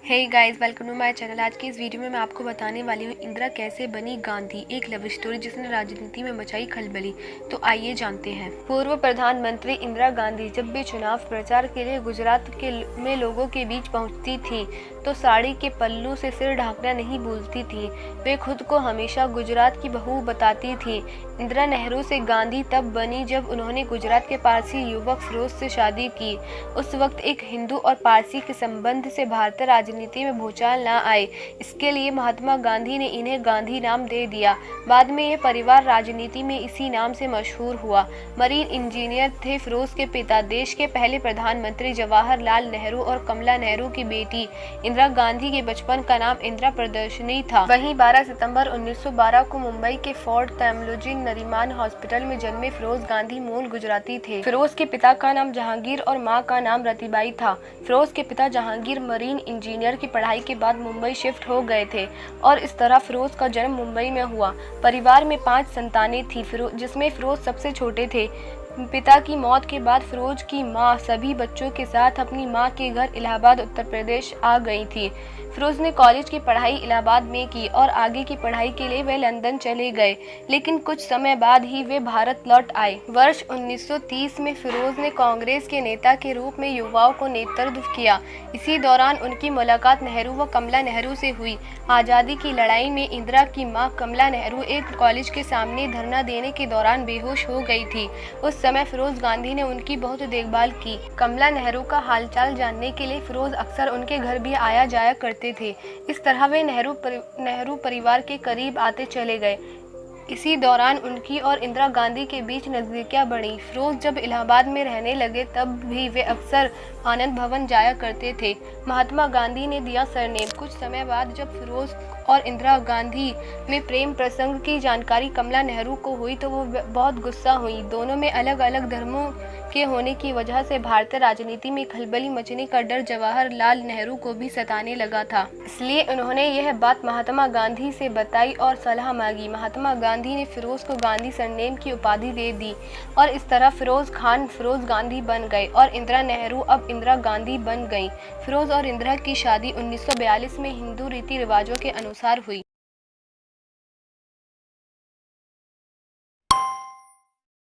Hey guys, welcome to my channel. आज की इस वीडियो में मैं आपको बताने वाली हूँ इंदिरा कैसे बनी गांधी, एक लव स्टोरी जिसने राजनीति में मचाई खलबली। तो आइए जानते हैं। पूर्व प्रधानमंत्री इंदिरा गांधी जब भी चुनाव प्रचार के लिए गुजरात में लोगों के बीच पहुंचती थी तो साड़ी के पल्लू से सिर ढांकना नहीं भूलती थी। वे खुद को हमेशा गुजरात की बहू बताती थी। इंदिरा नेहरू से गांधी तब बनी जब उन्होंने गुजरात के पारसी युवक फिरोज से शादी की। उस वक्त एक हिंदू और पारसी के संबंध से भारतीय राजनीति में भूचाल न आए, इसके लिए महात्मा गांधी ने इन्हें गांधी नाम दे दिया। बाद में यह परिवार राजनीति में इसी नाम से मशहूर हुआ। मरीन इंजीनियर थे फिरोज के पिता। देश के पहले प्रधानमंत्री जवाहरलाल नेहरू और कमला नेहरू की बेटी इंदिरा गांधी के बचपन का नाम इंदिरा प्रदर्शनी था। वहीं 12 सितंबर 1912 को मुंबई के फोर्ट तैमूरजी नरीमान हॉस्पिटल में जन्मे फिरोज गांधी मूल गुजराती थे। फिरोज के पिता का नाम जहांगीर और मां का नाम रतीबाई था। फिरोज के पिता जहांगीर मरीन इंजीनियर की पढ़ाई के बाद मुंबई शिफ्ट हो गए थे और इस तरह फिरोज का जन्म मुंबई में हुआ। परिवार में 5 संतानें थी, जिसमें फिरोज सबसे छोटे थे। पिता की मौत के बाद फिरोज की मां सभी बच्चों के साथ अपनी मां के घर इलाहाबाद उत्तर प्रदेश आ गई थी। फिरोज ने कॉलेज की पढ़ाई इलाहाबाद में की और आगे की पढ़ाई के लिए वे लंदन चले गए, लेकिन कुछ समय बाद ही वे भारत लौट आए। वर्ष 1930 में फिरोज ने कांग्रेस के नेता के रूप में युवाओं को नेतृत्व किया। इसी दौरान उनकी मुलाकात नेहरू व कमला नेहरू से हुई। आज़ादी की लड़ाई में इंदिरा की मां कमला नेहरू एक कॉलेज के सामने धरना देने के दौरान बेहोश हो गई थी। उस समय फिरोज गांधी ने उनकी बहुत देखभाल की। कमला नेहरू का हालचाल जानने के लिए फिरोज अक्सर उनके घर भी आया जाया करते थे। इस तरह वे नेहरू परिवार के करीब आते चले गए। इसी दौरान उनकी और इंदिरा गांधी के बीच नज़दीकियां बढ़ी। फिरोज जब इलाहाबाद में रहने लगे तब भी वे अक्सर आनंद भवन जाया करते थे। महात्मा गांधी ने दिया सरनेम। कुछ समय बाद जब फिरोज और इंदिरा गांधी में प्रेम प्रसंग की जानकारी कमला नेहरू को हुई तो वो बहुत गुस्सा हुई। दोनों में अलग अलग धर्मों के होने की वजह से भारतीय राजनीति में खलबली मचने का डर जवाहरलाल नेहरू को भी सताने लगा था। इसलिए उन्होंने यह बात महात्मा गांधी से बताई और सलाह मांगी। महात्मा गांधी ने फिरोज को गांधी सरनेम की उपाधि दे दी और इस तरह फिरोज खान फिरोज गांधी बन गए और इंदिरा नेहरू अब इंदिरा गांधी बन गई। फिरोज और इंदिरा की शादी 1942 में हिंदू रीति रिवाजों के अनुसार हुई।